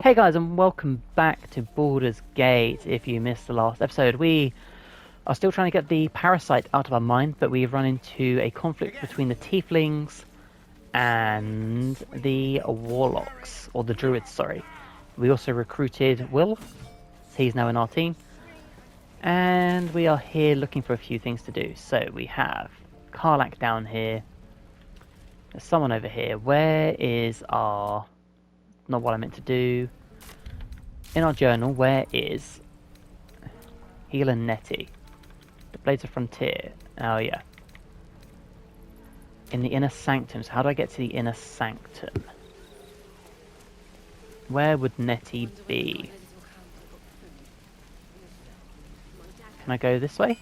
Hey guys, and welcome back to Baldur's Gate. If you missed the last episode, we are still trying to get the parasite out of our mind, but we've run into a conflict between the Tieflings and the Warlocks, or the Druids, sorry. We also recruited Will, so he's now in our team, and we are here looking for a few things to do. So we have Karlak down here, there's someone over here. Where is our... not what I meant to do. In our journal, where is Heal and Nettie? The Blades of Frontier. Oh yeah. In the inner sanctums. How do I get to the inner sanctum? Where would Nettie be? Can I go this way?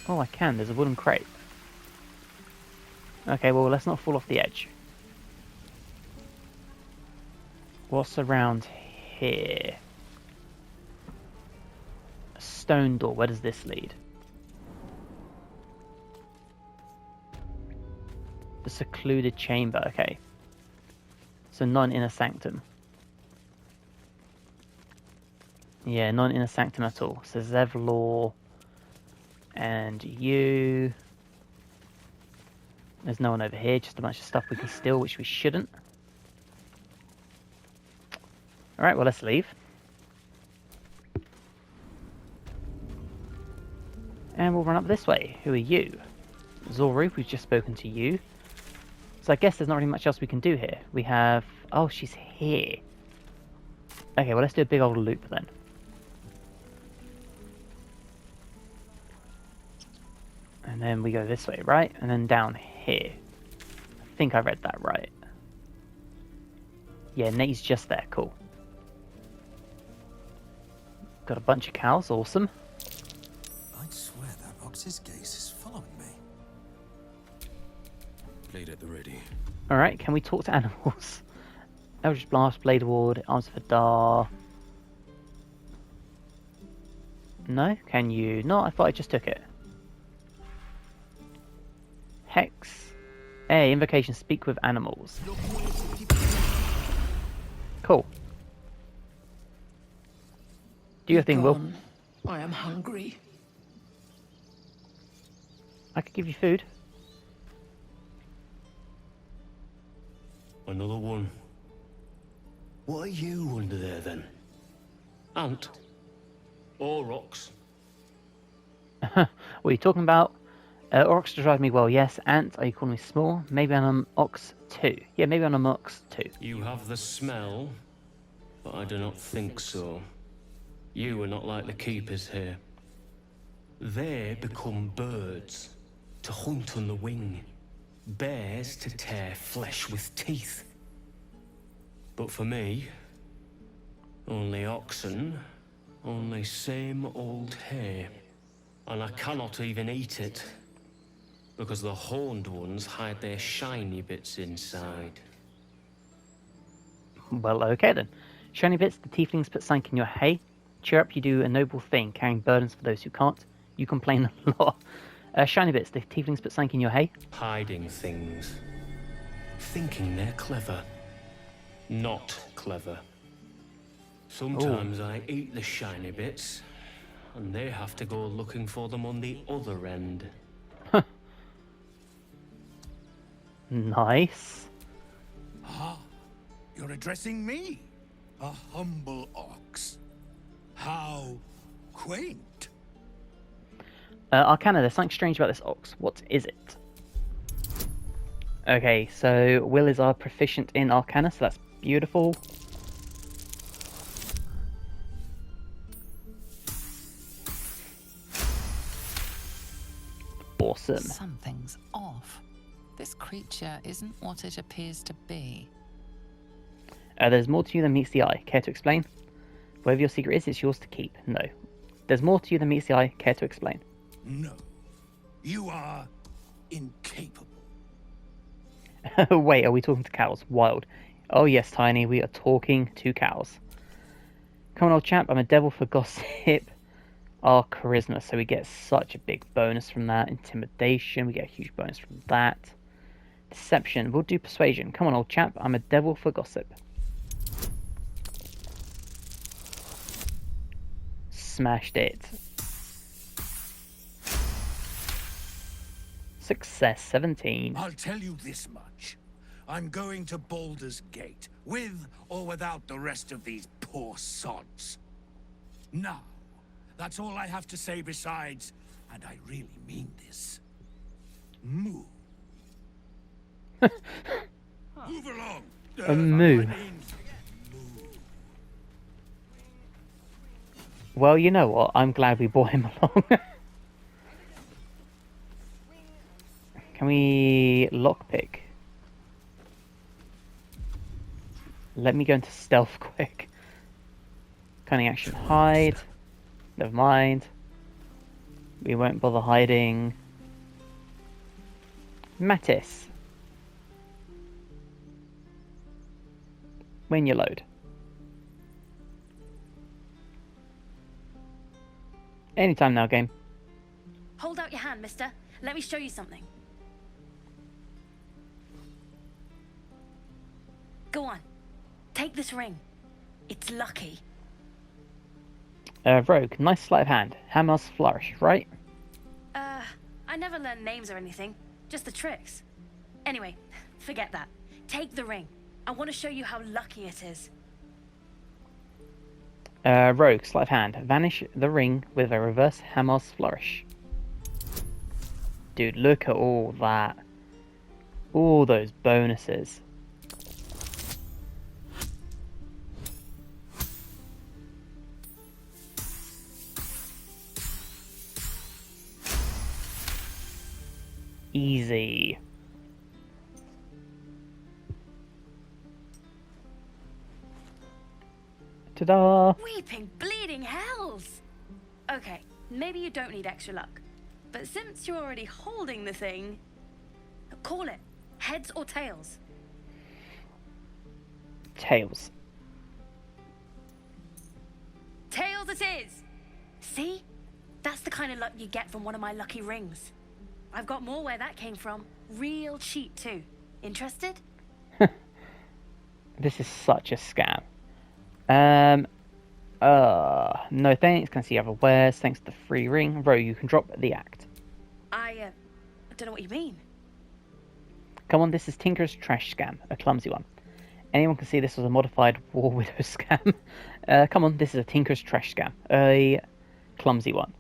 Oh, I can. There's a wooden crate. Okay, well, let's not fall off the edge. What's around here? A stone door. Where does this lead? The secluded chamber. Okay. So non-inner sanctum. Yeah, non-inner sanctum at all. So Zevlor and you. There's no one over here. Just a bunch of stuff we can steal, which we shouldn't. Alright, well, let's leave. And we'll run up this way. Who are you? Zoru, we've just spoken to you. So I guess there's not really much else we can do here. We have... oh, she's here. Okay, well, let's do a big old loop then. And then we go this way, right? And then down here. I think I read that right. Yeah, Nate's just there. Cool. Got a bunch of cows, awesome. I'd swear that ox's gaze is following me. Blade at the ready. Alright, can we talk to animals? Eldritch Blast, Blade Ward, Arms of Adar. No? Can you not? I thought I just took it. Hex. Hey, invocation, speak with animals. Cool. Do your thing, Will. I am hungry. I could give you food. Another one. What are you under there then? Ant? Aurochs? What are you talking about? Oryx to drive me well, yes. Ant, are you calling me small? Maybe I'm an ox too. Yeah, maybe I'm an ox too. You have the smell, but I do not think so. You are not like the keepers here. They become birds, to hunt on the wing. Bears to tear flesh with teeth. But for me, only oxen, only same old hay. And I cannot even eat it, because the horned ones hide their shiny bits inside. Well, okay then. Shiny bits, the Tieflings put sank in your hay. Cheer up, you do a noble thing, carrying burdens for those who can't. You complain a lot. Shiny bits, the Tieflings put sank in your hay. Hiding things. Thinking they're clever. Not clever. Sometimes I eat the shiny bits, and they have to go looking for them on the other end. Nice. Ah, you're addressing me, a humble ox. How quaint. Arcana, there's something strange about this ox. What is it? Okay, so Will is our proficient in Arcana, so that's beautiful. Awesome. Something's off. This creature isn't what it appears to be. There's more to you than meets the eye. Care to explain? Whatever your secret is, it's yours to keep. No. There's more to you than meets the eye. Care to explain? No, you are incapable. Wait, are we talking to cows? Wild. Oh yes, Tiny, we are talking to cows. Come on, old chap, I'm a devil for gossip. Our charisma, so we get such a big bonus from that. Intimidation, we get a huge bonus from that. Deception. We'll do persuasion. Come on, old chap. I'm a devil for gossip. Smashed it. Success 17. I'll tell you this much. I'm going to Baldur's Gate, with or without the rest of these poor sods. Now, that's all I have to say besides, and I really mean this. Moo. Move along. A moo. I mean, Well, you know what? I'm glad we brought him along. Can we lockpick? Let me go into stealth quick. Cunning action, hide. Never mind. We won't bother hiding. Mattis. When you load. Anytime now, game. Hold out your hand, mister. Let me show you something. Go on. Take this ring. It's lucky. Rogue, nice sleight of hand. Hammer's flourish, right? I never learned names or anything. Just the tricks. Anyway, forget that. Take the ring. I want to show you how lucky it is. Rogue, sleight of hand. Vanish the ring with a reverse Hammer's flourish. Dude, look at all that. All those bonuses. Easy. Ta-da! Weeping, bleeding hells! Okay, maybe you don't need extra luck. But since you're already holding the thing... Call it. Heads or tails? Tails. Tails it is! See? That's the kind of luck you get from one of my lucky rings. I've got more where that came from. Real cheap, too. Interested? This is such a scam. No thanks. Can see other wares. Thanks to the free ring. Rogue, you can drop the act. I don't know what you mean. Come on, this is Tinker's trash scam. A clumsy one. Anyone can see this was a modified War Widow scam. Come on, this is a Tinker's trash scam. A clumsy one.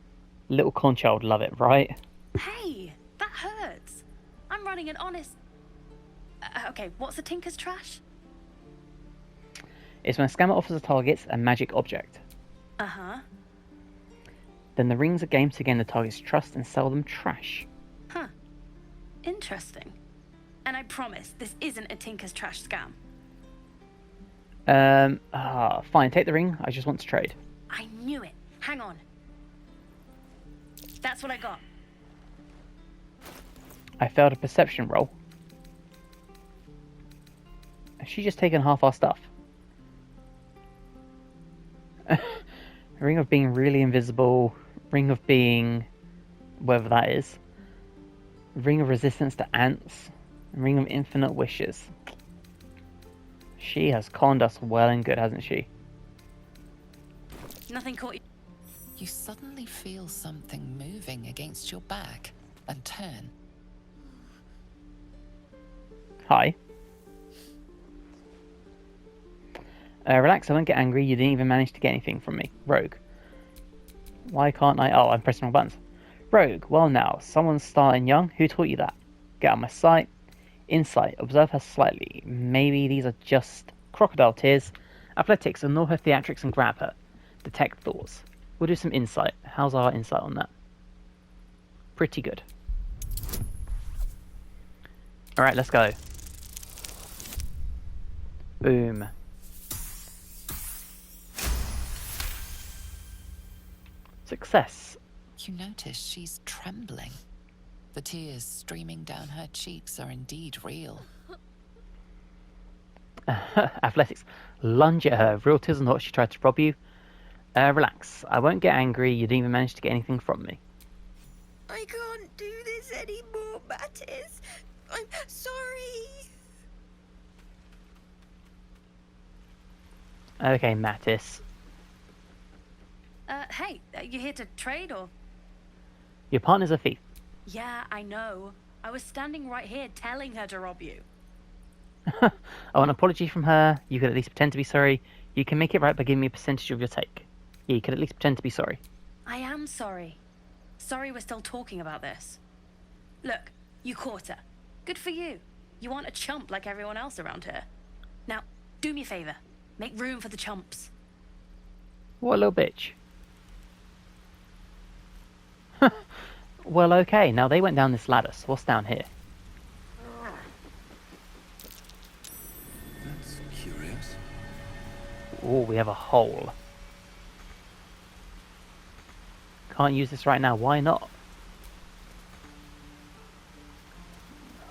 Little concha would love it, right? Hey, that hurts. I'm running an honest... okay, what's a Tinker's trash? It's when a scammer offers a target a magic object. Uh-huh. Then the rings are gained to gain the target's trust and sell them trash. Huh. Interesting. And I promise, this isn't a Tinker's trash scam. Fine, take the ring. I just want to trade. I knew it. Hang on. That's what I got. I failed a perception roll. Has she just taken half our stuff? Ring of being really invisible. Ring of being... whatever that is. Ring of resistance to ants. Ring of infinite wishes. She has conned us well and good, hasn't she? Nothing caught you. You suddenly feel something moving against your back and turn. Hi. Relax, I won't get angry. You didn't even manage to get anything from me. Rogue. Why can't I... oh, I'm pressing all buttons. Rogue, well now, someone's starting young. Who taught you that? Get out of my sight. Insight, observe her slightly. Maybe these are just crocodile tears. Athletics, ignore her theatrics and grab her. Detect thoughts. We'll do some insight. How's our insight on that? Pretty good. Alright, let's go. Boom. Success. You notice she's trembling. The tears streaming down her cheeks are indeed real. Athletics. Lunge at her. Real tears on what she tried to rob you. Relax. I won't get angry. You didn't even manage to get anything from me. I can't do this anymore, Mattis. I'm sorry. Okay, Mattis. Hey, you here to trade or? Your partner's a thief. Yeah, I know. I was standing right here telling her to rob you. I want an apology from her. You could at least pretend to be sorry. You can make it right by giving me a percentage of your take. Yeah, you could at least pretend to be sorry. I am sorry. Sorry we're still talking about this. Look, you caught her. Good for you. You aren't a chump like everyone else around here. Now, do me a favor. Make room for the chumps. What a little bitch. Well, okay, now they went down this ladder, so what's down here? That's curious. Oh, we have a hole. Can't use this right now, why not?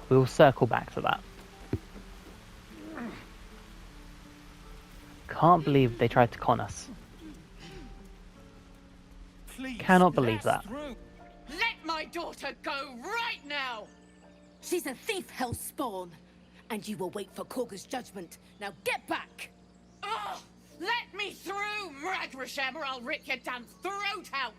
We'll circle back to that. Can't believe they tried to con us. Please, Cannot believe pass that. through. Let my daughter go right now! She's a thief, hellspawn. And you will wait for Korga's judgment. Now get back! Oh, let me through, Mragrasham, or I'll rip your damn throat out!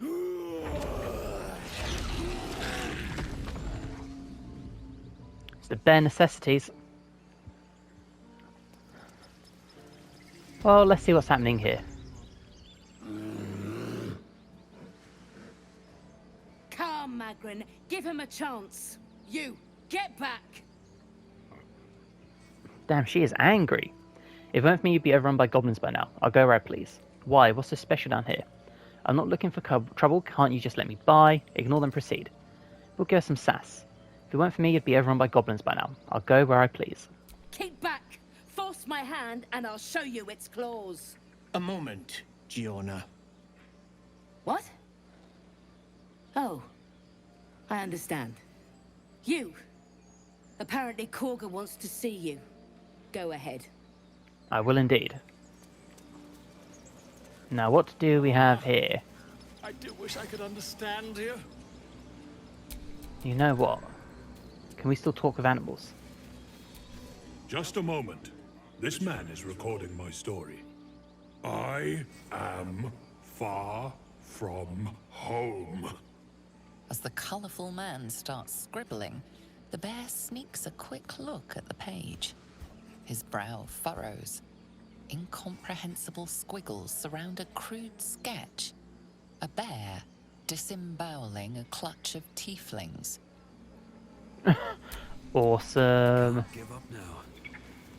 It's the bare necessities. Well, let's see what's happening here. Come, Magrin, give him a chance. You, get back! Damn, she is angry. If it weren't for me, you'd be overrun by goblins by now. I'll go where I please. Why? What's so special down here? I'm not looking for trouble. Can't you just let me by? Ignore them, proceed. We'll give her some sass. If it weren't for me, you'd be overrun by goblins by now. I'll go where I please. Keep back! Force my hand, and I'll show you its claws. A moment, Giorna. What? Oh, I understand. You. Apparently Korga wants to see you. Go ahead. I will indeed. Now, what do we have here? I do wish I could understand you. You know what? Can we still talk with animals? Just a moment. This man is recording my story. I am far from home. As the colourful man starts scribbling, the bear sneaks a quick look at the page. His brow furrows. Incomprehensible squiggles surround a crude sketch. A bear disemboweling a clutch of tieflings. Awesome. Give up now.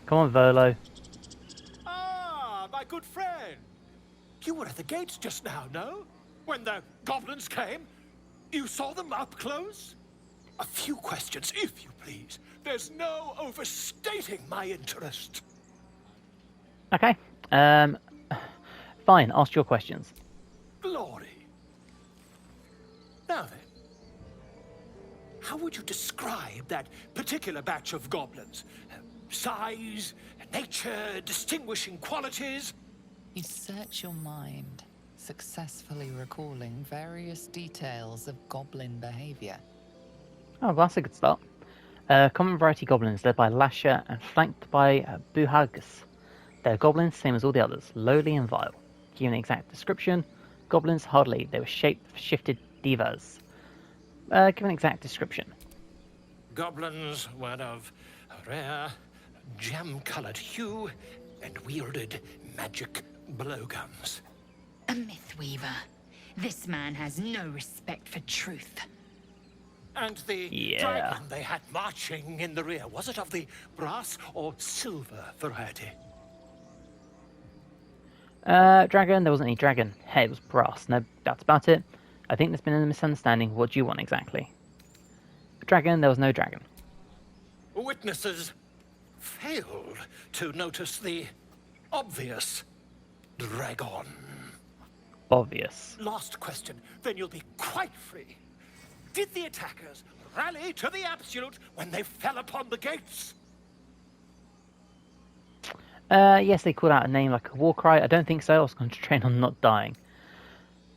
Come on, Volo. Ah, my good friend. You were at the gates just now, no? When the goblins came? You saw them up close? A few questions, if you please. There's no overstating my interest. Okay. Fine, ask your questions. Glory. Now then, how would you describe that particular batch of goblins? Size, nature, distinguishing qualities? You search your mind, successfully recalling various details of goblin behavior. Oh, well, that's a good start. Common variety goblins led by Lasher and flanked by Buhagus. They're goblins, same as all the others, lowly and vile. Give an exact description. Goblins, hardly. They were shape-shifted divas. Give an exact description. Goblins were of a rare, jam-colored hue and wielded magic blowguns. A mythweaver. This man has no respect for truth. And the Yeah. dragon they had marching in the rear, was it of the brass or silver variety? Dragon, there wasn't any dragon. Hey, it was brass. No doubts about it. I think there's been a misunderstanding. What do you want exactly? Dragon, there was no dragon. Witnesses failed to notice the obvious dragon. Obvious. Last question, then you'll be quite free. Did the attackers rally to the absolute when they fell upon the gates? Yes, they called out a name like a war cry. I don't think so. I was concentrating on not dying.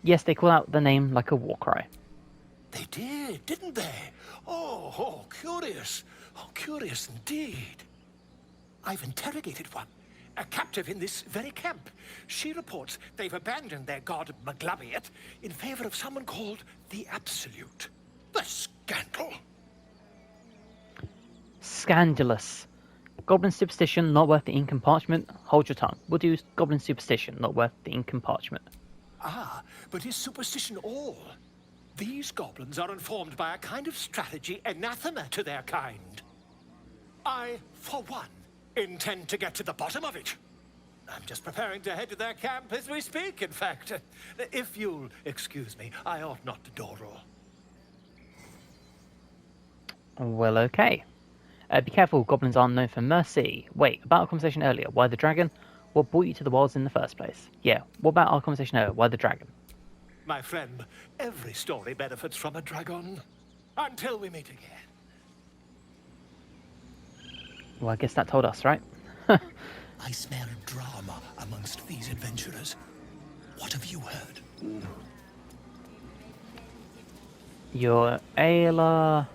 Yes, they called out the name like a war cry. They did, didn't they? Oh, curious. How curious indeed. I've interrogated one, a captive in this very camp. She reports they've abandoned their god Maglabiet in favor of someone called the Absolute. The scandal! Scandalous. Goblin superstition, not worth the ink and parchment. Hold your tongue. We'll do goblin superstition, not worth the ink and parchment. Ah, but is superstition all? These goblins are informed by a kind of strategy anathema to their kind. I, for one, intend to get to the bottom of it. I'm just preparing to head to their camp as we speak, in fact. If you'll excuse me, I ought not to door roll. Well, okay. Be careful, goblins aren't known for mercy. Wait, about our conversation earlier, why the dragon? What brought you to the wilds in the first place? Yeah, what about our conversation earlier, why the dragon? My friend, every story benefits from a dragon. Until we meet again. Well, I guess that told us, right? I smell drama amongst these adventurers. What have you heard? You're Ayla.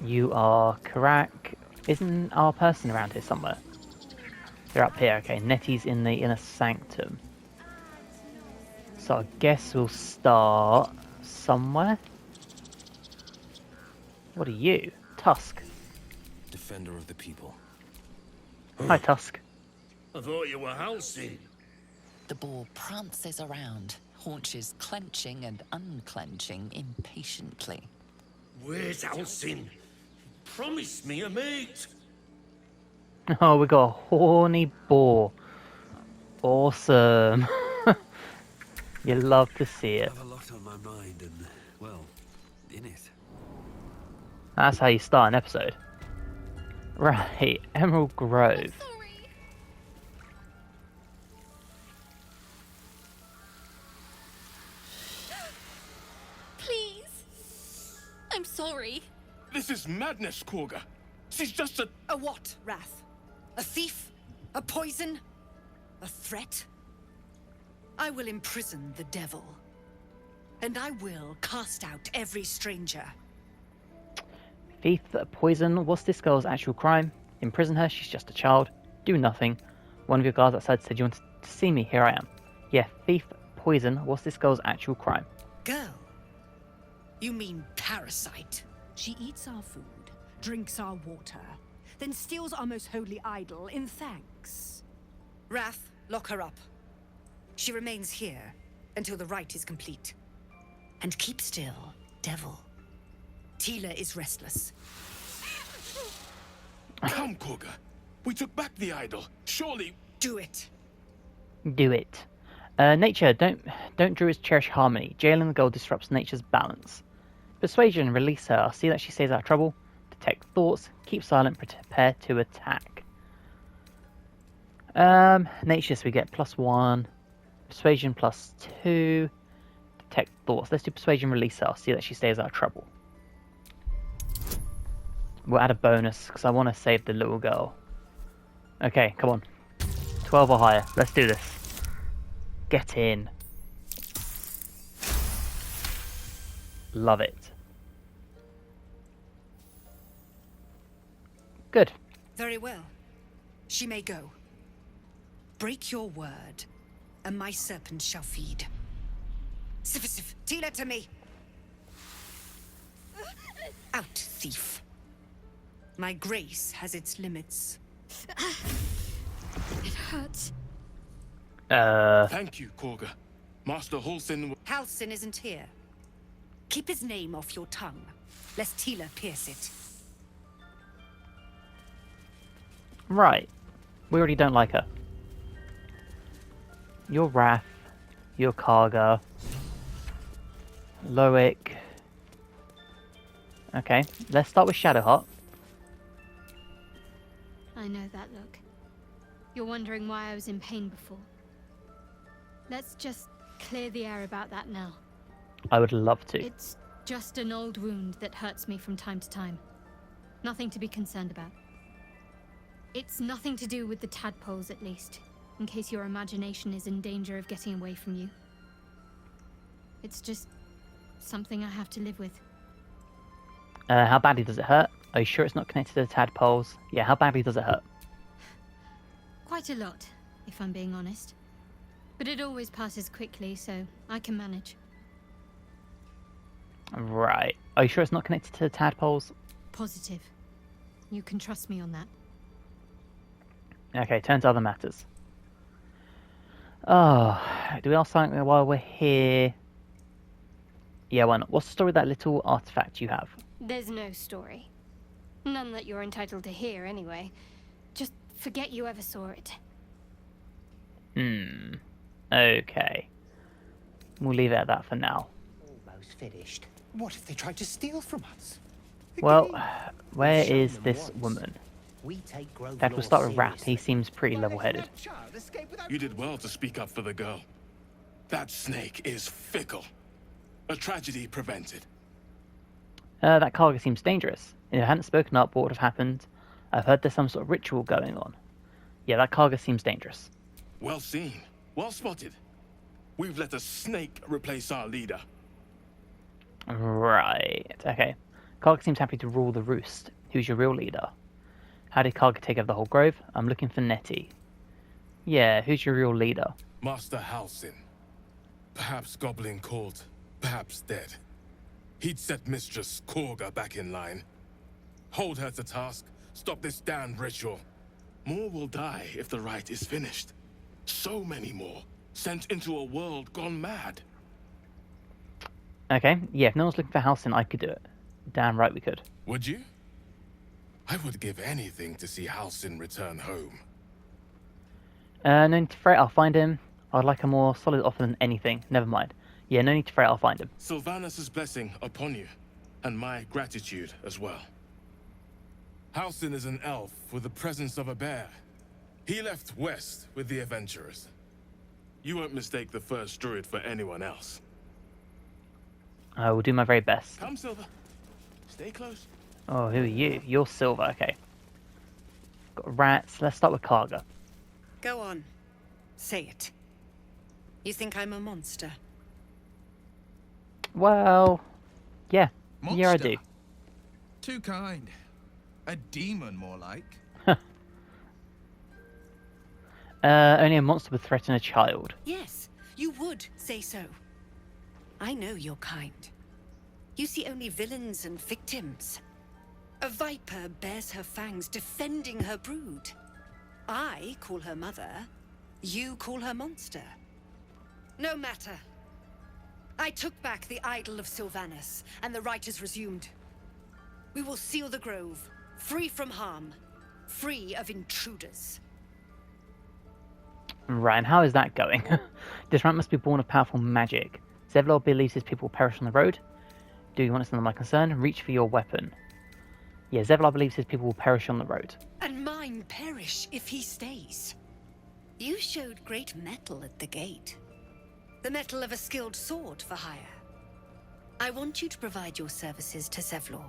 You are Karak. Isn't our person around here somewhere? They're up here, okay. Nettie's in the inner sanctum. So I guess we'll start somewhere. What are you? Tusk. Defender of the people. Hi, Tusk. I thought you were Halcyon. The boar prances around, haunches clenching and unclenching impatiently. Where's Halcyon? Promise me a mate. Oh, we got a horny boar. Awesome. You love to see it. I have a lot on my mind and, well, in it. That's how you start an episode. Right, Emerald Grove. Please. I'm sorry. This is madness, Korga. She's just a... A what, Wrath? A thief? A poison? A threat? I will imprison the devil. And I will cast out every stranger. Thief, poison, what's this girl's actual crime? Imprison her, she's just a child. Do nothing. One of your guards outside said you wanted to see me, here I am. Yeah, thief, poison, what's this girl's actual crime? Girl? You mean parasite? She eats our food, drinks our water, then steals our most holy idol in thanks. Wrath, lock her up. She remains here until the rite is complete. And keep still, devil. Tila is restless. Come, Korga. We took back the idol. Surely... Do it. Do it. Nature, don't druids cherish harmony. Jailing the girl disrupts nature's balance. Persuasion, release her. I'll see that she stays out of trouble. Detect thoughts. Keep silent. Prepare to attack. Nature, so we get +1. Persuasion +2. Detect thoughts. Let's do persuasion, release her. I'll see that she stays out of trouble. We'll add a bonus because I want to save the little girl. Okay, come on. 12 or higher. Let's do this. Get in. Love it. Good. Very well. She may go. Break your word, and my serpent shall feed. Sif, Tila to me! Out, thief. My grace has its limits. It hurts. Thank you, Korga. Master Halcyon... Halcyon isn't here. Keep his name off your tongue, lest Tila pierce it. Right. We already don't like her. You're Wrath. You're Karga. Loic. Okay, let's start with Shadowheart. I know that look. You're wondering why I was in pain before. Let's just clear the air about that now. I would love to. It's just an old wound that hurts me from time to time. Nothing to be concerned about. It's nothing to do with the tadpoles, at least, in case your imagination is in danger of getting away from you. It's just something I have to live with. How badly does it hurt? Are you sure it's not connected to the tadpoles? Yeah, how badly does it hurt? Quite a lot, if I'm being honest. But it always passes quickly, so I can manage. Right. Are you sure it's not connected to the tadpoles? Positive. You can trust me on that. Okay, turn to other matters. Oh, do we ask something while we're here? Yeah, why not? What's the story of that little artifact you have? There's no story. None that you're entitled to hear, anyway. Just forget you ever saw it. Okay. We'll leave it at that for now. Almost finished. What if they tried to steal from us? Well, where is this woman? In fact, we'll start with Rat. He seems pretty level-headed. You did well to speak up for the girl. That snake is fickle. A tragedy prevented. That cargo seems dangerous. If I hadn't spoken up, what would have happened? I've heard there's some sort of ritual going on. Yeah, that cargo seems dangerous. Well seen. Well spotted. We've let a snake replace our leader. Right. Okay. Karga seems happy to rule the roost. Who's your real leader? How did Karga take over the whole grove? I'm looking for Nettie. Yeah, who's your real leader? Master Halsin. Perhaps Goblin called, perhaps dead. He'd set Mistress Korga back in line. Hold her to task, stop this damned ritual. More will die if the rite is finished. So many more, sent into a world gone mad. Okay, yeah, if no one's looking for Halsin, I could do it. Damn right we could. Would you? I would give anything to see Halsin return home. No need to fret, I'll find him. I'd like a more solid offer than anything. Never mind. Yeah, no need to fret, I'll find him. Sylvanus' blessing upon you, and my gratitude as well. Halsin is an elf with the presence of a bear. He left west with the adventurers. You won't mistake the first druid for anyone else. I will do my very best. Come, Silver. Stay close. Oh, who are you? You're Silver, okay. Got rats. Let's start with Karga. Go on. Say it. You think I'm a monster? Well, yeah. Monster? Yeah, I do. Too kind. A demon, more like. Only a monster would threaten a child. Yes, you would say so. I know your kind. You see only villains and victims. A viper bears her fangs defending her brood. I call her mother. You call her monster. No matter. I took back the idol of Sylvanus, and the rite is resumed. We will seal the grove, free from harm, free of intruders. Right, and how is that going? This rat must be born of powerful magic. Zevlor believes his people will perish on the road. Do you want to know my concern? Reach for your weapon. Yeah, Zevlor believes his people will perish on the road. And mine perish if he stays. You showed great mettle at the gate. The mettle of a skilled sword for hire. I want you to provide your services to Zevlor.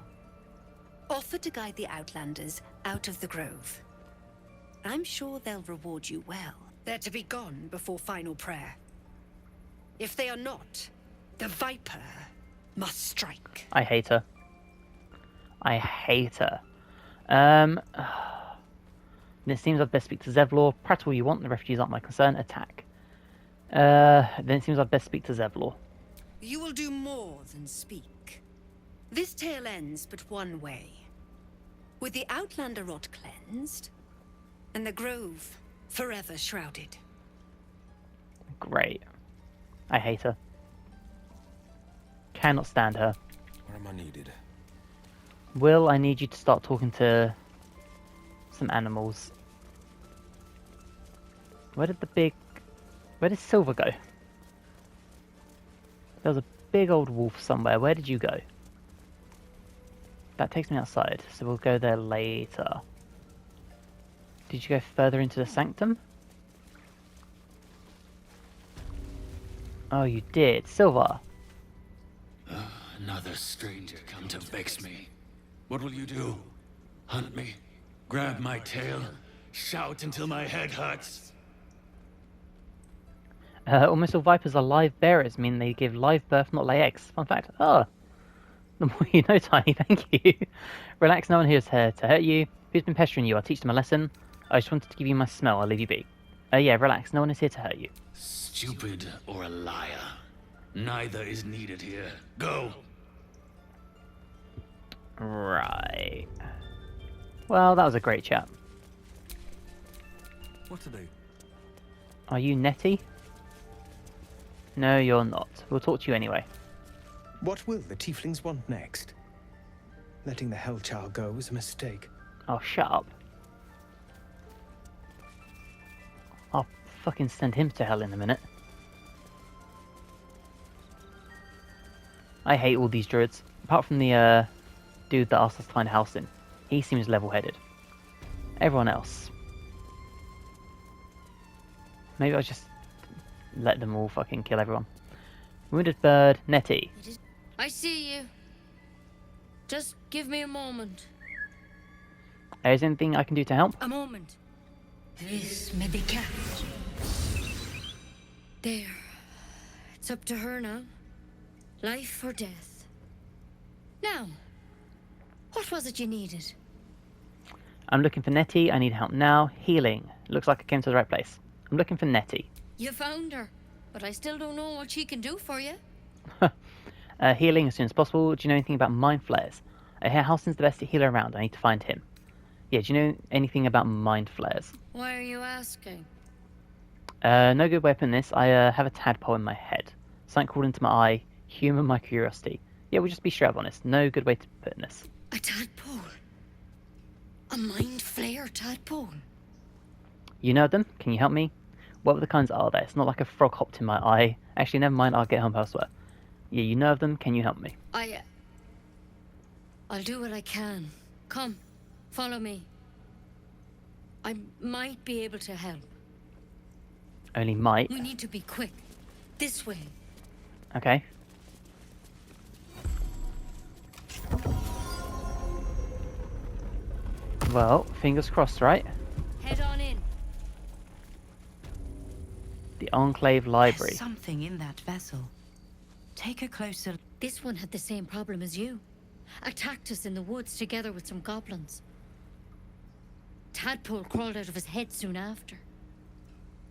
Offer to guide the Outlanders out of the grove. I'm sure they'll reward you well. They're to be gone before final prayer. If they are not, the Viper must strike. I hate her. I hate her. Then it seems I'd best speak to Zevlor. Prat all you want, the refugees aren't my concern. Attack. Then it seems I'd best speak to Zevlor. You will do more than speak. This tale ends but one way. With the Outlander rot cleansed, and the grove forever shrouded. Great. I hate her. Cannot stand her. Where am I needed? Will, I need you to start talking to some animals. Where did Silver go? There was a big old wolf somewhere. Where did you go? That takes me outside, so we'll go there later. Did you go further into the sanctum? Oh, you did. Silver. Another stranger come to vex me. What will you do? Hunt me? Grab my tail? Shout until my head hurts? Almost all vipers are live bearers, meaning they give live birth, not lay eggs. Fun fact. Oh. The more you know, Tiny, thank you. Relax, no one here is here to hurt you. Who's been pestering you? I'll teach them a lesson. I just wanted to give you my smell, I'll leave you be. Yeah, relax, no one is here to hurt you. Stupid or a liar. Neither is needed here. Go! Right. Well, that was a great chat. What to do? Are you Nettie? No, you're not. We'll talk to you anyway. What will the Tieflings want next? Letting the Hellchild go was a mistake. Oh, shut up. I'll fucking send him to hell in a minute. I hate all these druids. Apart from the dude that asked us to find a house in. He seems level-headed. Everyone else. Maybe I'll just let them all fucking kill everyone. Wounded bird, Nettie. I see you. Just give me a moment. Is there anything I can do to help? A moment. This may be cat. There. It's up to her now. Life or death. Now, what was it you needed? I'm looking for Nettie. I need help now. Healing. Looks like I came to the right place. I'm looking for Nettie. You found her, but I still don't know what she can do for you. Healing as soon as possible. Do you know anything about mind flares? I hear Halsin's the best healer around. I need to find him. Yeah, do you know anything about mind flares? Why are you asking? No good way of putting this. I have a tadpole in my head. Something crawled into my eye. Humour my curiosity. Yeah, we'll just be straight up honest. No good way to put this. A tadpole? A mind flare tadpole? You know them? Can you help me? What other kinds are there? It's not like a frog hopped in my eye. Actually, never mind. I'll get home elsewhere. Yeah, you know of them. Can you help me? I'll do what I can. Come, follow me. I might be able to help. Only might. We need to be quick. This way. Okay. Well, fingers crossed, right? Head on in. The Enclave Library. There's something in that vessel. Take a closer... This one had the same problem as you. Attacked us in the woods together with some goblins. Tadpole crawled out of his head soon after.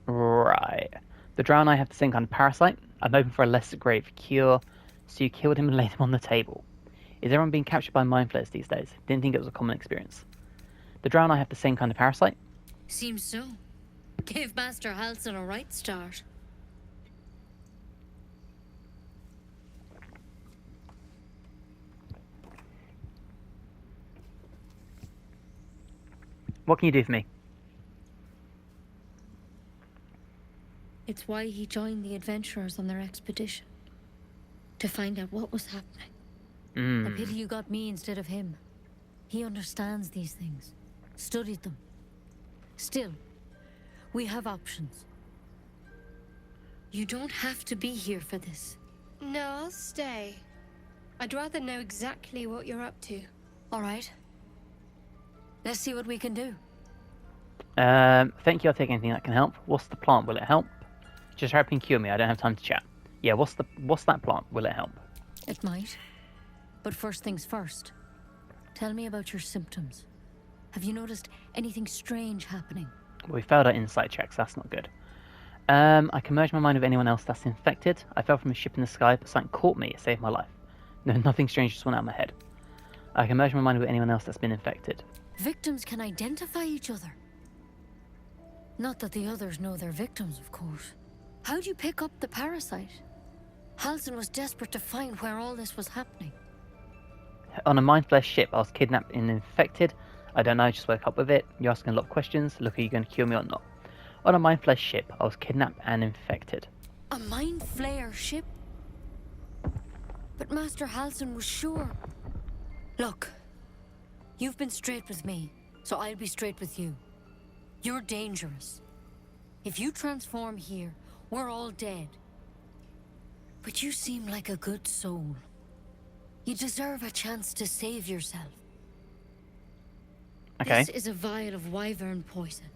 Right. The drow and I have the same kind of parasite. I'm hoping for a less grave cure, so you killed him and laid him on the table. Is everyone being captured by mind flares these days? Didn't think it was a common experience. The drow and I have the same kind of parasite. Seems so. Gave Master Halsin a right start. What can you do for me? It's why he joined the adventurers on their expedition. To find out what was happening. A pity you got me instead of him. He understands these things. Studied them. Still, we have options. You don't have to be here for this. No, I'll stay. I'd rather know exactly what you're up to. All right. Let's see what we can do. Thank you, I'll take anything that can help. What's the plant? Will it help? Just help and cure me, I don't have time to chat. Yeah, what's that plant? Will it help? It might. But first things first. Tell me about your symptoms. Have you noticed anything strange happening? Well, we failed our insight checks, that's not good. I can merge my mind with anyone else that's infected. I fell from a ship in the sky, but something caught me, it saved my life. No, nothing strange just went out of my head. I can merge my mind with anyone else that's been infected. Victims can identify each other. Not that the others know they're victims, of course. How'd you pick up the parasite? Halsin was desperate to find where all this was happening. On a mind flesh ship, I was kidnapped and infected. I don't know, I just woke up with it. You're asking a lot of questions. Look, are you going to cure me or not? On a mind flesh ship, I was kidnapped and infected. A mind flare ship? But Master Halsin was sure. Look, you've been straight with me, so I'll be straight with you. You're dangerous. If you transform here, we're all dead. But you seem like a good soul. You deserve a chance to save yourself. Okay. This is a vial of wyvern poison.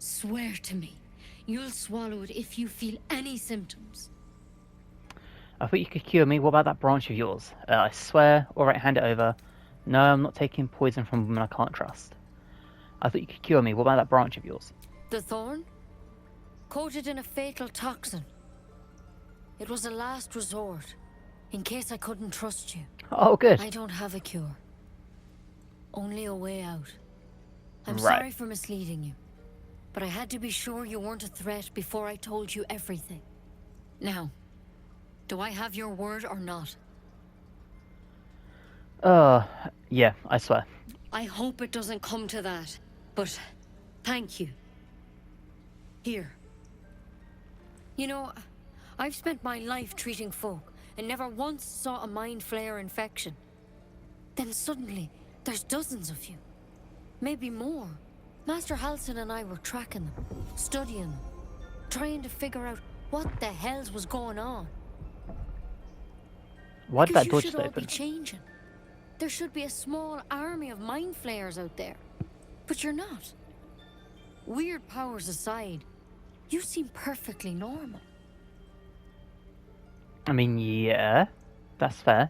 Swear to me, you'll swallow it if you feel any symptoms. I thought you could cure me. What about that branch of yours? I swear. Alright, hand it over. No, I'm not taking poison from women I can't trust. I thought you could cure me. What about that branch of yours? The thorn? Coated in a fatal toxin. It was a last resort, in case I couldn't trust you. Oh, good. I don't have a cure. Only a way out. I'm Right. sorry for misleading you, but I had to be sure you weren't a threat before I told you everything. Now, do I have your word or not? Yeah, I swear. I hope it doesn't come to that, but thank you. Here. You know, I've spent my life treating folk and never once saw a mind flayer infection. Then suddenly, there's dozens of you. Maybe more. Master Halsin and I were tracking them, studying them, trying to figure out what the hells was going on. Why did that door Because you just should all open? be changing. There should be a small army of mind flayers out there. But you're not. Weird powers aside, you seem perfectly normal. I mean, yeah, that's fair.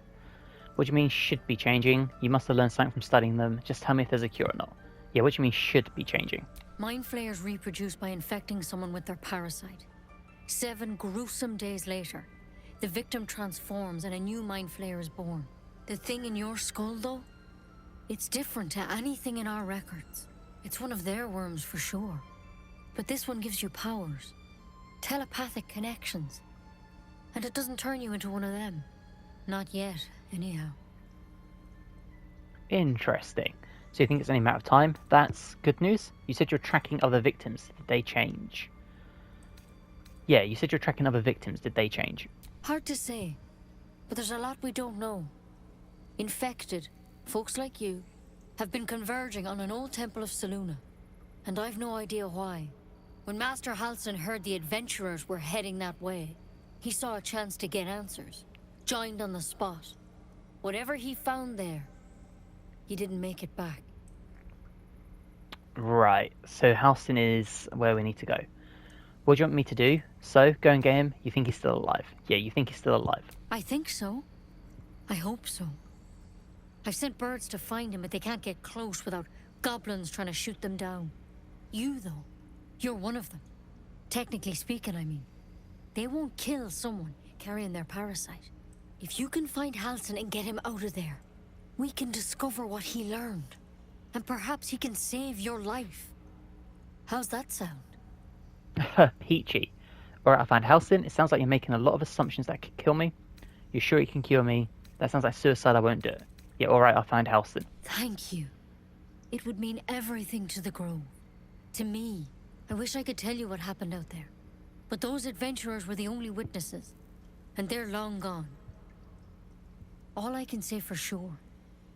What do you mean should be changing? You must have learned something from studying them. Just tell me if there's a cure or not. Yeah, what do you mean should be changing? Mind flayers reproduce by infecting someone with their parasite. 7 gruesome days later, the victim transforms and a new mind flayer is born. The thing in your skull, though, it's different to anything in our records. It's one of their worms for sure. But this one gives you powers, telepathic connections. And it doesn't turn you into one of them. Not yet, anyhow. Interesting. So you think it's only a matter of time? That's good news. You said you're tracking other victims. Did they change? Yeah, you said you're tracking other victims. Did they change? Hard to say, but there's a lot we don't know. Infected, folks like you, have been converging on an old temple of Selûne, and I've no idea why. When Master Halsin heard the adventurers were heading that way, he saw a chance to get answers, joined on the spot. Whatever he found there, he didn't make it back. Right, so Halsin is where we need to go. What do you want me to do? So, go and get him? You think he's still alive? Yeah, you think he's still alive. I think so. I hope so. I've sent birds to find him, but they can't get close without goblins trying to shoot them down. You, though, you're one of them. Technically speaking, I mean. They won't kill someone carrying their parasite. If you can find Halsin and get him out of there, we can discover what he learned. And perhaps he can save your life. How's that sound? Peachy. Alright, I found Halsin. It sounds like you're making a lot of assumptions that could kill me. You're sure you can cure me? That sounds like suicide. I won't do it. Yeah, alright, I found Halsin. Thank you. It would mean everything to the Grove. To me. I wish I could tell you what happened out there. But those adventurers were the only witnesses. And they're long gone. All I can say for sure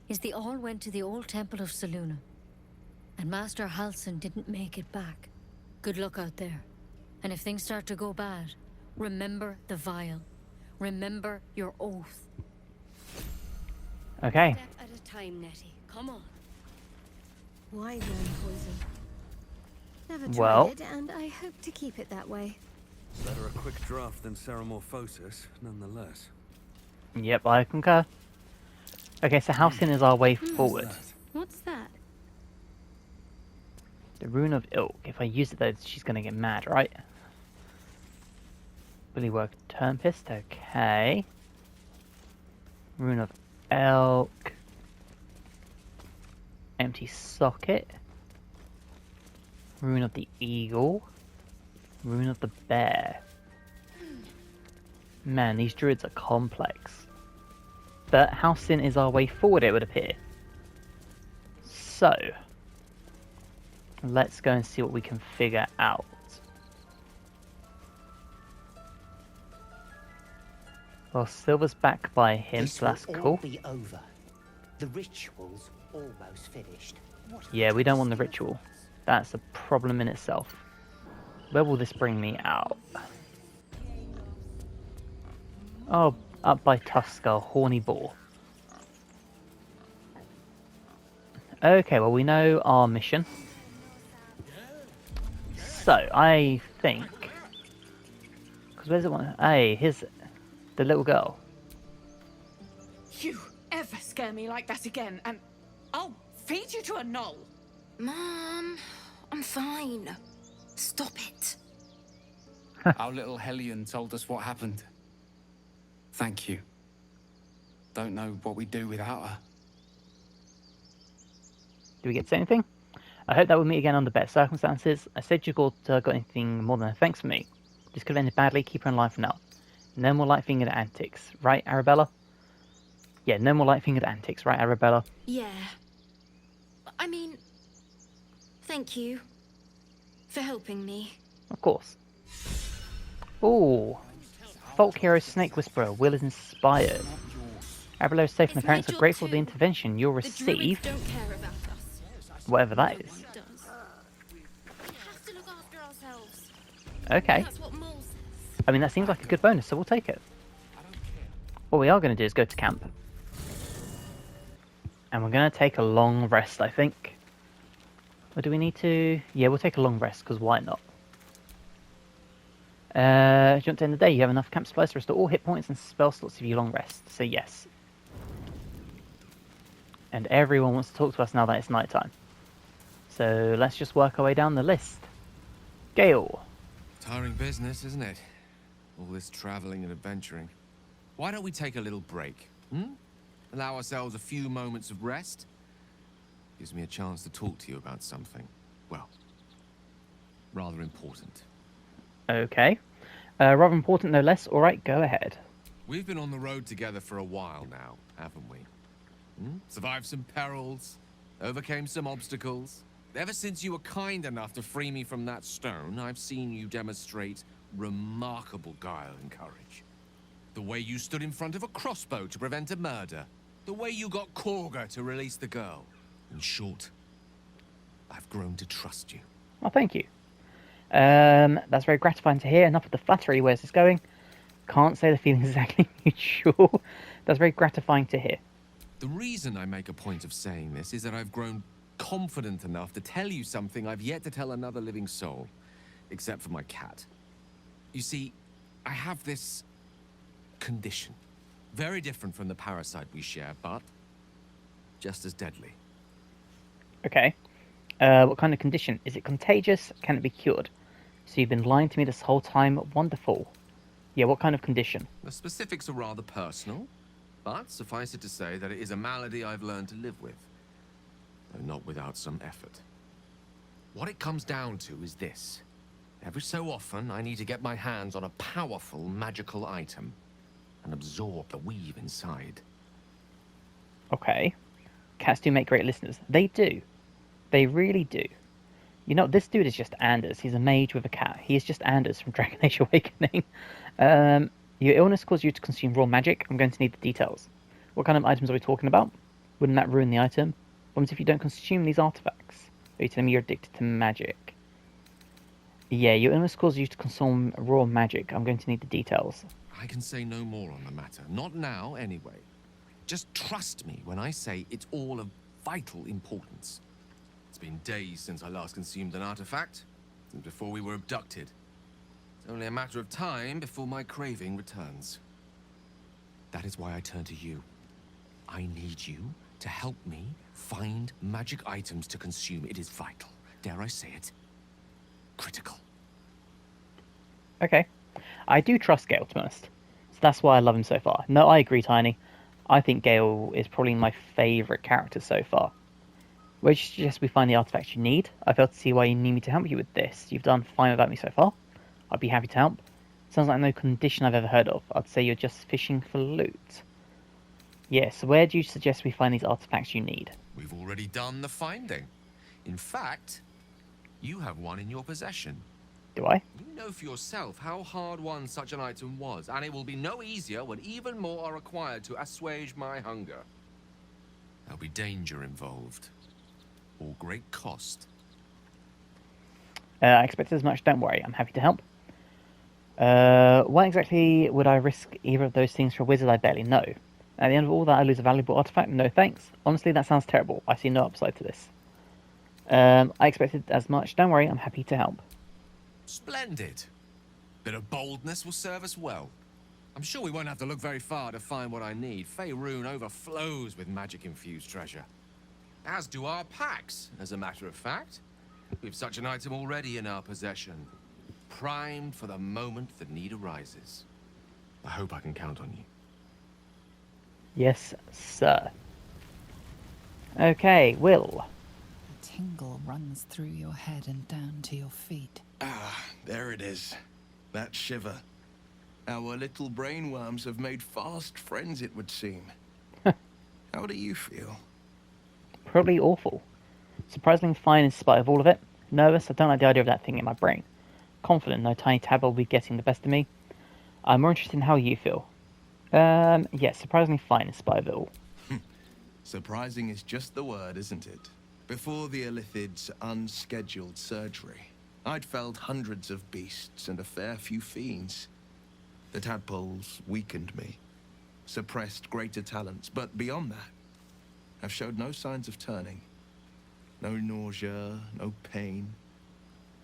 is they all went to the old temple of Selûne. And Master Halsin didn't make it back. Good luck out there. And if things start to go bad, remember the vial. Remember your oath. Okay. Step at a time, Nettie. Come on. Why learn poison? Never tried Well. it, and I hope to keep it that way. Better a quick draft than ceramorphosis, nonetheless. Yep, I concur. Okay, so Halsin is our way forward. What's that? The Rune of Ilk. If I use it though, she's gonna get mad, right? Bullywork Tempest, okay. Rune of Elk. Empty Socket. Rune of the Eagle. Rune of the Bear. Man, these druids are complex. But Halsin is our way forward, it would appear. So, let's go and see what we can figure out. Well, Silver's back by him, This so that's will all cool. be over. The ritual's almost finished. Yeah, we don't want the ritual. That's a problem in itself. Where will this bring me out? Oh, up by Tuskar, Horny Boar. Okay, well we know our mission. So, I think... Because where's it one? Hey, here's... The little girl. You ever scare me like that again, and I'll feed you to a gnoll. Mom, I'm fine. Stop it. Our little Hellion told us what happened. Thank you. Don't know what we'd do without her. Do we get to say anything? I hope that we'll meet again under better circumstances. I said you got anything more than a thanks for me. This could have ended badly. Keep her in line for now. No more light-fingered antics. Right, Arabella? Yeah, no more light-fingered antics. Right, Arabella? Yeah. I mean, thank you for helping me. Of course. Ooh. Folk hero Snake Whisperer. Will is inspired. Arabella is safe and the parents are grateful for the intervention. You'll receive... whatever that is. Okay. I mean, that seems like a good bonus, so we'll take it. What we are going to do is go to camp. And we're going to take a long rest, I think. Or do we need to... yeah, we'll take a long rest, because why not? Do you want to end the day? You have enough camp supplies to restore all hit points and spell slots if you long rest. So yes. And everyone wants to talk to us now that it's night time. So let's just work our way down the list. Gale. Tiring business, isn't it? All this traveling and adventuring. Why don't we take a little break? Allow ourselves a few moments of rest? Gives me a chance to talk to you about something, well, rather important. Okay. Rather important, no less. Alright, go ahead. We've been on the road together for a while now, haven't we? Survived some perils, overcame some obstacles. Ever since you were kind enough to free me from that stone, I've seen you demonstrate remarkable guile and courage. The way you stood in front of a crossbow to prevent a murder. The way you got Korga to release the girl. In short, I've grown to trust you. Well, thank you. That's very gratifying to hear. Enough of the flattery. Where's this going? Can't say the feeling exactly mutual. That's very gratifying to hear. The reason I make a point of saying this is that I've grown confident enough to tell you something I've yet to tell another living soul. Except for my cat. You see, I have this condition. Very different from the parasite we share, but just as deadly. Okay. What kind of condition? Is it contagious? Can it be cured? So you've been lying to me this whole time? Wonderful. Yeah, what kind of condition? The specifics are rather personal, but suffice it to say that it is a malady I've learned to live with. Though not without some effort. What it comes down to is this. Every so often, I need to get my hands on a powerful magical item and absorb the weave inside. Okay. Cats do make great listeners. They do. They really do. You know, this dude is just Anders. He's a mage with a cat. He is just Anders from Dragon Age Awakening. Your illness caused you to consume raw magic. I'm going to need the details. What kind of items are we talking about? Wouldn't that ruin the item? What if you don't consume these artifacts? Are you telling me you're addicted to magic? Yeah, your illness caused you to consume raw magic. I'm going to need the details. I can say no more on the matter. Not now, anyway. Just trust me when I say it's all of vital importance. It's been days since I last consumed an artifact, since before we were abducted. It's only a matter of time before my craving returns. That is why I turn to you. I need you to help me find magic items to consume. It is vital. Dare I say it? Critical. Okay. I do trust Gale, to be honest. So that's why I love him so far. No, I agree, Tiny. I think Gale is probably my favourite character so far. Where do you suggest we find the artifacts you need? I fail to see why you need me to help you with this. You've done fine without me so far. I'd be happy to help. Sounds like no condition I've ever heard of. I'd say you're just fishing for loot. Yes, where do you suggest we find these artifacts you need? We've already done the finding. In fact, you have one in your possession. Do I? You know for yourself how hard-won such an item was, and it will be no easier when even more are required to assuage my hunger. There'll be danger involved, or great cost. I expected as much, don't worry, I'm happy to help. Why exactly would I risk either of those things for a wizard I barely know? At the end of all that, I lose a valuable artifact? No thanks. Honestly, that sounds terrible. I see no upside to this. I expected as much, don't worry, I'm happy to help. Splendid. Bit of boldness will serve us well. I'm sure we won't have to look very far to find what I need. Faerun overflows with magic-infused treasure. As do our packs, as a matter of fact. We've such an item already in our possession. Primed for the moment the need arises. I hope I can count on you. Yes, sir. Okay, Will. A tingle runs through your head and down to your feet. Ah, there it is. That shiver. Our little brainworms have made fast friends, it would seem. How do you feel? Probably awful. Surprisingly fine in spite of all of it. Nervous, I don't like the idea of that thing in my brain. Confident no tiny tadpole will be getting the best of me. I'm more interested in how you feel. Yeah, surprisingly fine in spite of it all. Surprising is just the word, isn't it? Before the Illithid's unscheduled surgery, I'd felled hundreds of beasts and a fair few fiends. The tadpoles weakened me, suppressed greater talents, but beyond that, I've showed no signs of turning. No nausea, no pain,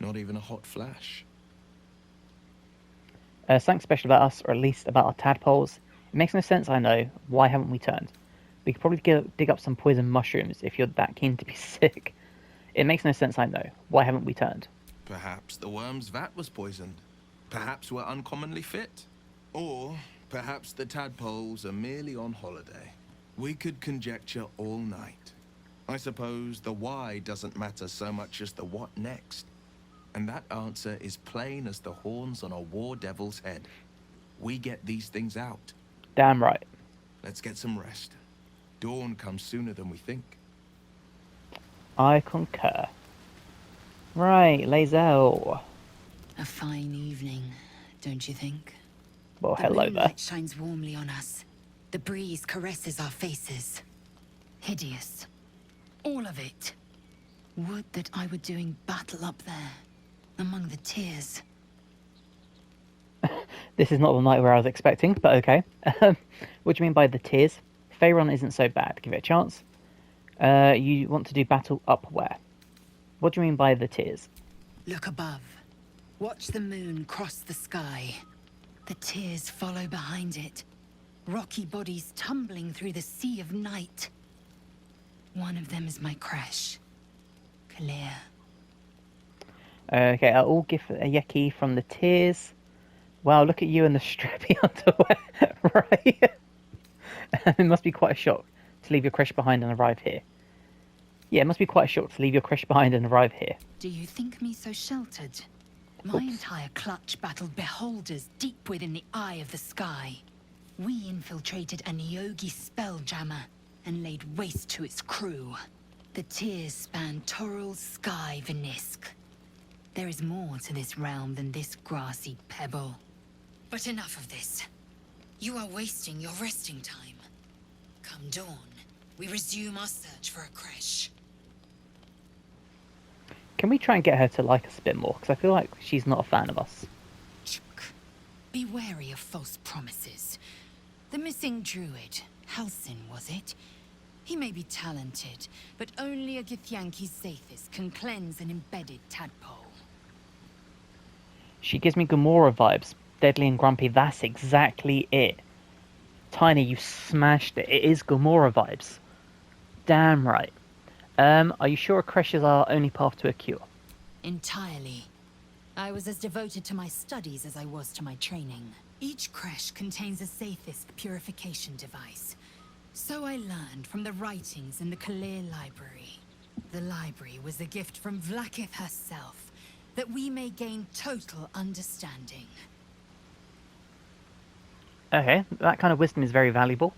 not even a hot flash. Something special about us, or at least about our tadpoles. It makes no sense, I know. Why haven't we turned? We could probably dig up some poison mushrooms if you're that keen to be sick. It makes no sense, I know. Why haven't we turned? Perhaps the worm's vat was poisoned. Perhaps we're uncommonly fit. Or perhaps the tadpoles are merely on holiday. We could conjecture all night. I suppose the why doesn't matter so much as the what next. And that answer is plain as the horns on a war devil's head. We get these things out. Damn right. Let's get some rest. Dawn comes sooner than we think. I concur. Right, Lae'zel. A fine evening, don't you think? Well, the hello there. moonlight shines warmly on us. The breeze caresses our faces. Hideous. All of it. Would that I were doing battle up there, among the tears. This is not the night where I was expecting, but okay. What do you mean by the tears? Faerun isn't so bad. Give it a chance. You want to do battle up where? What do you mean by the tears? Look above. Watch the moon cross the sky. The tears follow behind it. Rocky bodies tumbling through the sea of night. One of them is my crash. Clear. Okay, I'll give a Yeki from the tears. Wow, look at you in the strappy underwear, right? It must be quite a shock to leave your crash behind and arrive here. Yeah, it must be quite a shock to leave your crash behind and arrive here. Do you think me so sheltered? My entire clutch battled beholders deep within the eye of the sky. We infiltrated a Nyogi spelljammer and laid waste to its crew. The tears span Toral's sky, Vinisk. There is more to this realm than this grassy pebble. But enough of this. You are wasting your resting time. Come dawn, we resume our search for a creche. Can we try and get her to like us a bit more? Because I feel like she's not a fan of us. Be wary of false promises. The missing druid, Halsin, was it? He may be talented, but only a Githyanki Zathis can cleanse an embedded tadpole. She gives me Gamora vibes. Deadly and grumpy, that's exactly it. Tiny, you smashed it. It is Gamora vibes. Damn right. Are you sure a creche is our only path to a cure? Entirely. I was as devoted to my studies as I was to my training. Each creche contains a Zathist purification device. So I learned from the writings in the Kalir Library. The library was a gift from Vlaakith herself, that we may gain total understanding. Okay, that kind of wisdom is very valuable.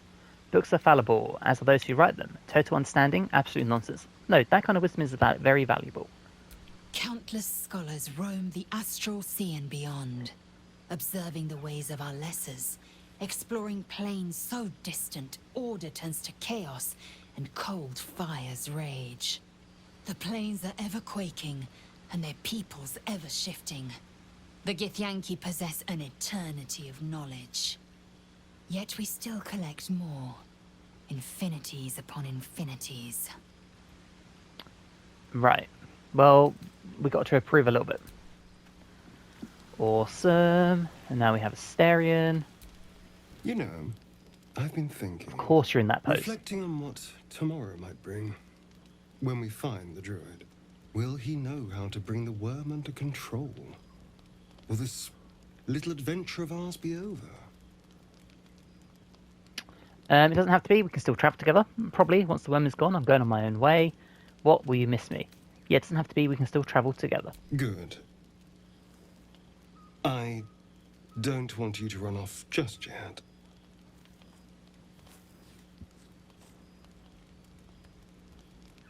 Books are fallible, as are those who write them. Total understanding? Absolute nonsense. No, that kind of wisdom is very valuable. Countless scholars roam the astral sea and beyond, observing the ways of our lessers, exploring planes so distant, order turns to chaos, and cold fires rage. The planes are ever quaking, and their peoples ever shifting. The Githyanki possess an eternity of knowledge. Yet we still collect more. Infinities upon infinities. Right. Well, we got to improve a little bit. Awesome. And now we have Asterion. You know, I've been thinking. Of course you're in that pose. Reflecting on what tomorrow might bring. When we find the Druid, will he know how to bring the worm under control? Will this little adventure of ours be over? It doesn't have to be. We can still travel together. Probably, once the worm is gone, I'm going on my own way. What, will you miss me? Yeah, it doesn't have to be. We can still travel together. Good. I don't want you to run off just yet.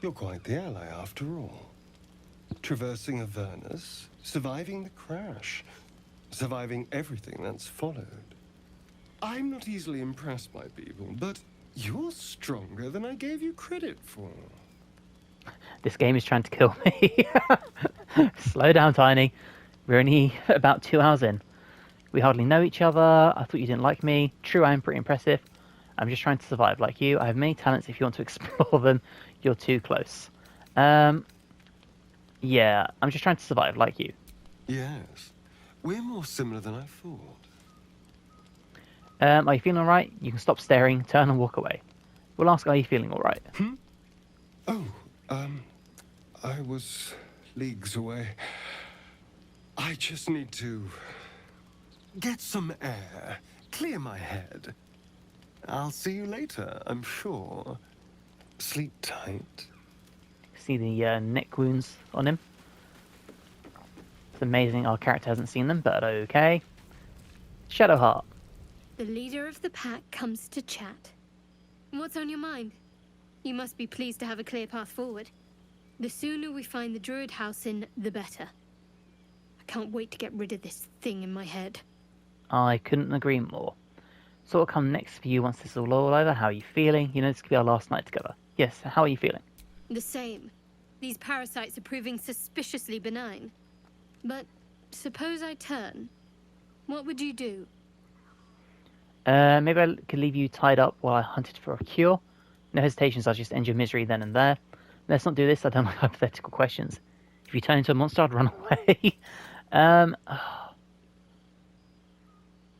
You're quite the ally, after all. Traversing Avernus, surviving the crash, surviving everything that's followed. I'm not easily impressed by people, but you're stronger than I gave you credit for. This game is trying to kill me. Slow down, Tiny. We're only about 2 hours in. We hardly know each other. I thought you didn't like me. True, I am pretty impressive. I'm just trying to survive like you. I have many talents. If you want to explore them, you're too close. Yeah, I'm just trying to survive like you. Yes. We're more similar than I thought. Are you feeling alright? You can stop staring, turn and walk away. We'll ask, are you feeling alright? Oh, I was leagues away. I just need to get some air, clear my head. I'll see you later, I'm sure. Sleep tight. See the neck wounds on him. It's amazing our character hasn't seen them, but okay. Shadowheart. The leader of the pack comes to chat. What's on your mind? You must be pleased to have a clear path forward. The sooner we find the Druid house in, the better. I can't wait to get rid of this thing in my head. I couldn't agree more. So what will come next for you once this is all over? How are you feeling? You know, this could be our last night together. Yes, how are you feeling? The same. These parasites are proving suspiciously benign. But suppose I turn. What would you do? Maybe I could leave you tied up while I hunted for a cure. No hesitations, I'll just end your misery then and there. Let's not do this, I don't like hypothetical questions. If you turn into a monster, I'd run away. I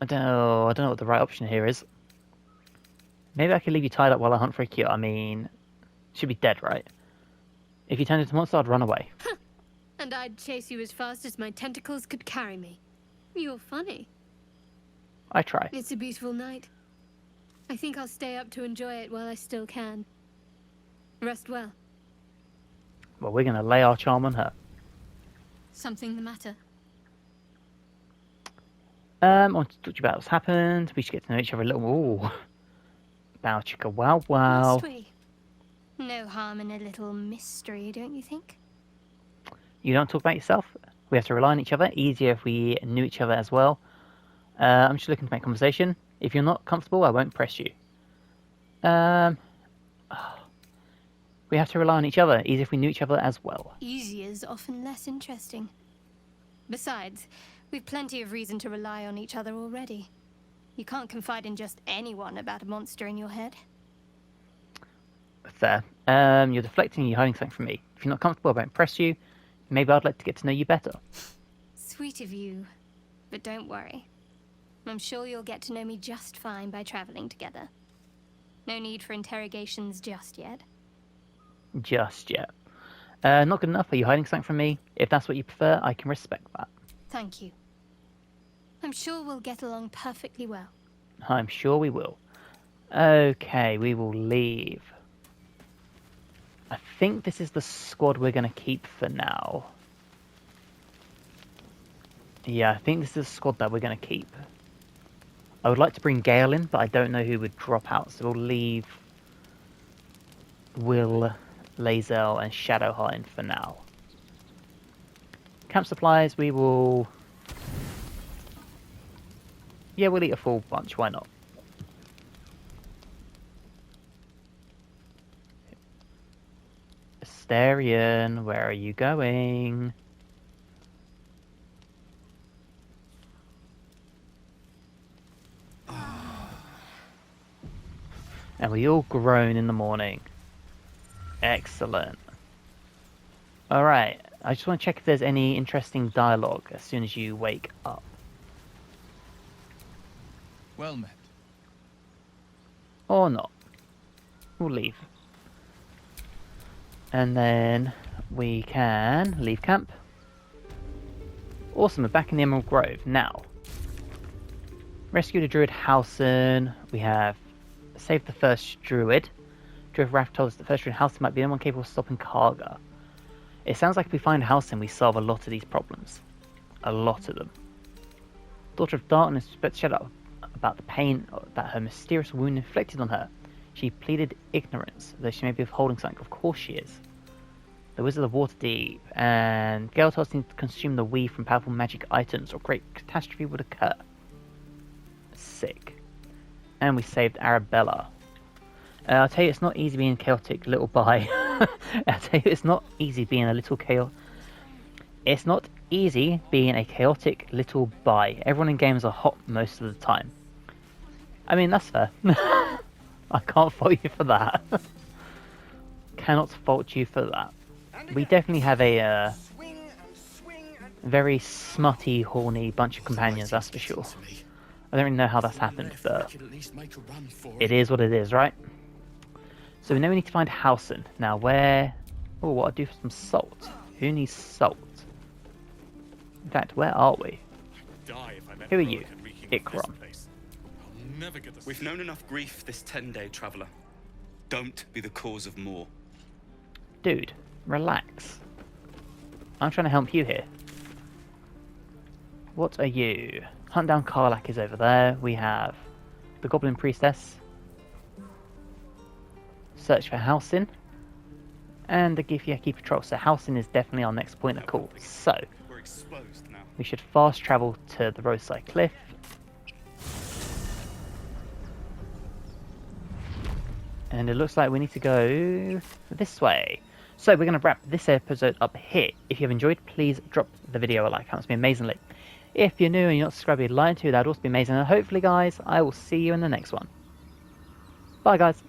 don't know what the right option here is. Maybe I could leave you tied up while I hunt for a cure. I mean, should be dead, right? If you turned into a monster, I'd run away. And I'd chase you as fast as my tentacles could carry me. You're funny. I try. It's a beautiful night. I think I'll stay up to enjoy it while I still can. Rest well. Well, we're going to lay our charm on her. Something the matter? I want to talk to you about what's happened. We should get to know each other a little more. Bow chicka wow wow. Must we? No harm in a little mystery, don't you think? You don't talk about yourself. We have to rely on each other. Easier if we knew each other as well. I'm just looking to make conversation. If you're not comfortable, I won't press you. We have to rely on each other. Easier if we knew each other as well. Easier is often less interesting. Besides, we've plenty of reason to rely on each other already. You can't confide in just anyone about a monster in your head. Fair. You're deflecting and you're hiding something from me. If you're not comfortable, I won't press you. Maybe I'd like to get to know you better. Sweet of you. But don't worry. I'm sure you'll get to know me just fine by traveling together. No need for interrogations just yet. Just yet. Not good enough? Are you hiding something from me? If that's what you prefer, I can respect that. Thank you. I'm sure we'll get along perfectly well. I'm sure we will. Okay, we will leave. I think this is the squad we're going to keep for now. Yeah, I think this is the squad that we're going to keep. I would like to bring Gale in, but I don't know who would drop out, so we'll leave Will, Lae'zel, and Shadowheart in for now. Camp supplies, we will... Yeah, we'll eat a full bunch, why not? Asterion, where are you going? And we all groan in the morning. Excellent. Alright, I just want to check if there's any interesting dialogue as soon as you wake up. Well met. Or not. We'll leave. And then we can leave camp. Awesome, we're back in the Emerald Grove. Now, rescue the Druid Halsin. We have saved the first Druid. Druid Raff told us the first Druid Halsin might be the one capable of stopping Karga. It sounds like if we find Halsin, we solve a lot of these problems. A lot of them. Daughter of Darkness spoke to Shadow about the pain that her mysterious wound inflicted on her. She pleaded ignorance, though she may be withholding something. Of course she is. The Wizard of Waterdeep, and Gale told us to consume the weave from powerful magic items, or great catastrophe would occur. Sick. And we saved Arabella. I'll tell you, it's not easy being a chaotic little bi. I'll tell you, it's not easy being a little chaotic. It's not easy being a chaotic little bi. Everyone in games are hot most of the time. I mean, that's fair. I can't fault you for that. Cannot fault you for that. We definitely have a very smutty, horny bunch of companions, that's for sure. I don't really know how that's happened, but it is what it is, right? So we know we need to find Halsin. Now where... Oh, what I do for some salt? Who needs salt? In fact, where are we? Who are you? Ikram. We've known enough grief this 10-day traveller. Don't be the cause of more. Dude, relax. I'm trying to help you here. What are you? Hunt down Karlak is over there. We have the Goblin Priestess. Search for Halsin. And the Githyanki Patrol. So Halsin is definitely our next point of call. So, we should fast travel to the Roadside Cliff. And it looks like we need to go this way. So we're going to wrap this episode up here. If you've enjoyed, please drop the video a like. That helps me amazingly. If you're new and you're not subscribed, you'd like to, that'd also be amazing. And hopefully, guys, I will see you in the next one. Bye, guys.